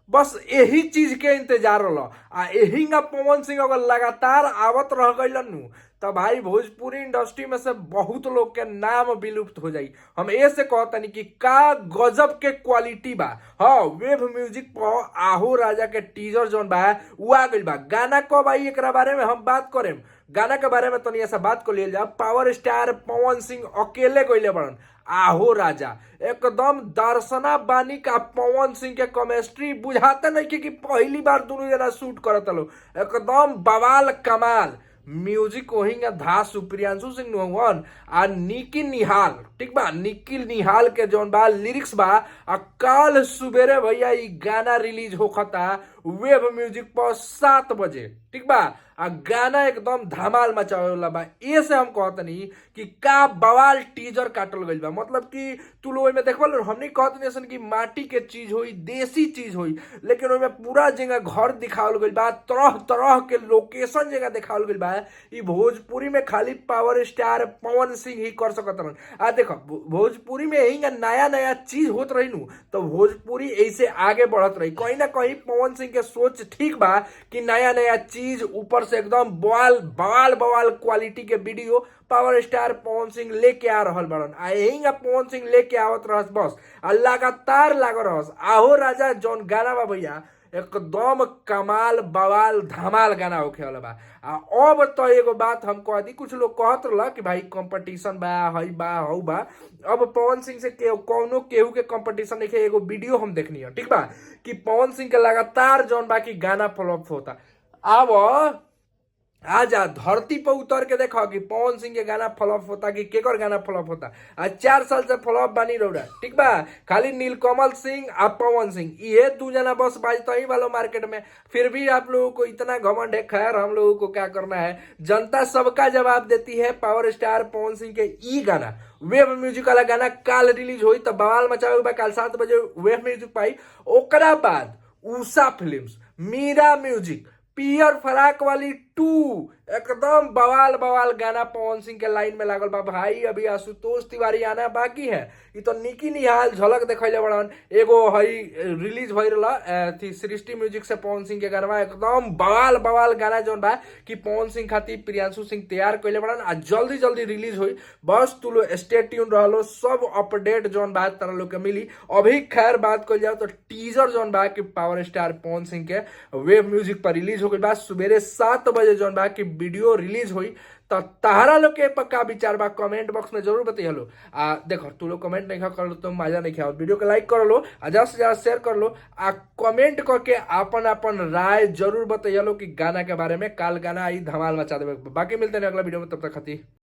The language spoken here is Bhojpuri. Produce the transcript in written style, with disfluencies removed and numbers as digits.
बस यही चीज के इंतजार रहा। आ यही ना पवन सिंह अगर लगातार आवत रह गइलन तो भाई भोजपुरी इंडस्ट्री में से बहुत लोग के नाम विलुप्त हो जाई। हम ऐसे कहतनी कि का गजब के क्वालिटी बा। हाँ, वेब म्यूजिक पर आहू राजा के टीजर जोन बा उ आ गइल बा। गाना कब आई एकरा बारे में हम बात करेम। गाना के बारे में तनी ऐसा बात को लिया जाए। पावर स्टार पवन सिंह अकेले गइले बड़न आहो राजा, एकदम दर्शना बानी का पवन सिंह के केमिस्ट्री बुझाते नहीं कि पहली बार दोनों जना शूट करत लो। एकदम बवाल कमाल म्यूजिक वही धा सुप्रियांशु सिंह नोवन आ निकी निहाल, ठीक बा। निकी निहाल के जौन बा लिरिक्स बा आ कल सुबेरे भैया ई गाना रिलीज होखता वेब म्यूजिक पर 7 बजे, ठीक बा। आ गाना एकदम धमाल मचावे वाला बा। ये से हम कहतनी कि का बवाल टीजर काटल गइल बा। मतलब कि तू लोग में देखबल हमनी कहतनी असन कि माटी के चीज होई, देसी चीज होई, लेकिन ओमे पूरा जगह घर दिखावल गइल बा, तरह तरह के लोकेशन जगह दिखावल गइल बा। ई भोजपुरी में खाली पावर स्टार पवन सिंह ही कर सकत रहन। आ देखो भोजपुरी में यही नया नया चीज होत रही नु तो भोजपुरी ऐसे आगे बढ़त रही। कहीं ना कहीं पवन सिंह के सोच ठीक बा कि नया नया चीज ऊपर से एकदम बवाल बवाल बवाल क्वालिटी के video power star Pawan Singh लेके आ रहल बड़न। आ यही पवन सिंह लेके आवत रहस बस आ लगातार लाग रहस। आहो राजा जौन गाना बा भैया एकदम कमाल बवाल धमाल गाना होखे वाला बा। आ अब तो एगो बात हम कह दी, कुछ लोग कहत रहा कि भाई कंपटीशन बा, हई बा, हऊ बा। अब पवन सिंह से कौनो केहू के कंपटीशन नहीं। एगो वीडियो हम देखनी है, ठीक बा, कि पवन सिंह के लगातार जौन बा की गाना फ्लॉप होता। अब आजा धरती पर उतर के देखो कि पवन सिंह के गाना फ्लॉप होता कि केकर गाना फ्लॉप होता। आज 4 साल से फ्लॉप बानी रौड़ा, ठीक बा। खाली नीलकमल सिंह आ पवन सिंह ये 2 जना बस बाजता ही वालों मार्केट में। फिर भी आप लोगों को इतना घमंड है। खैर हम लोगों को क्या करना है, जनता सबका जवाब देती है। पावर स्टार पवन सिंह के ई गाना वेब म्यूजिक वाला गाना काल रिलीज हुई तो बवाल मचावे काल 7 बजे वेब म्यूजिक पाई। ओकरा बाद उषा फिल्म्स, मीरा म्यूजिक, पियर फराक वाली 2 एकदम बवाल बवाल गाना पवन सिंह के लाइन में लागल बा भाई। अभी आशुतोष तिवारी आना बाकी है। ये तो निकी निहाल झलक देखले बड़न। एगो हई रिलीज भई रहला थी सृष्टि म्यूजिक से पवन सिंह के गाना एकदम बवाल बवाल गाना जौन बा कि पवन सिंह खातिर प्रियांशु सिंह तैयार कइले बड़न। आ जल्दी जल्दी रिलीज हुई। बस तू लोग स्टे ट्यून रहलो, सब अपडेट जौन बा तरह लोग के मिली। अभी खैर बात कइल जाओ तो टीजर जौन बा कि पावर स्टार पवन सिंह के वेब म्यूजिक पर रिलीज हो गइल बा। सुबेरे 7 बजे जौन बा कि वीडियो रिलीज हुई। तो तहरा लोग के पक्का विचार बा कमेंट बॉक्स में जरूर बताइए। आ देखो तू लोग कमेंट नहीं कर लो तो मजा नहीं खाओ। वीडियो को लाइक कर लो, ज्यादा से ज्यादा शेयर कर लो, आ कमेंट करके अपन अपन राय जरूर बताइए कि गाना के बारे में। काल गाना आई धमाल मचा देवे। बाकी मिलते हैं अगला वीडियो में, तब तक खातिर।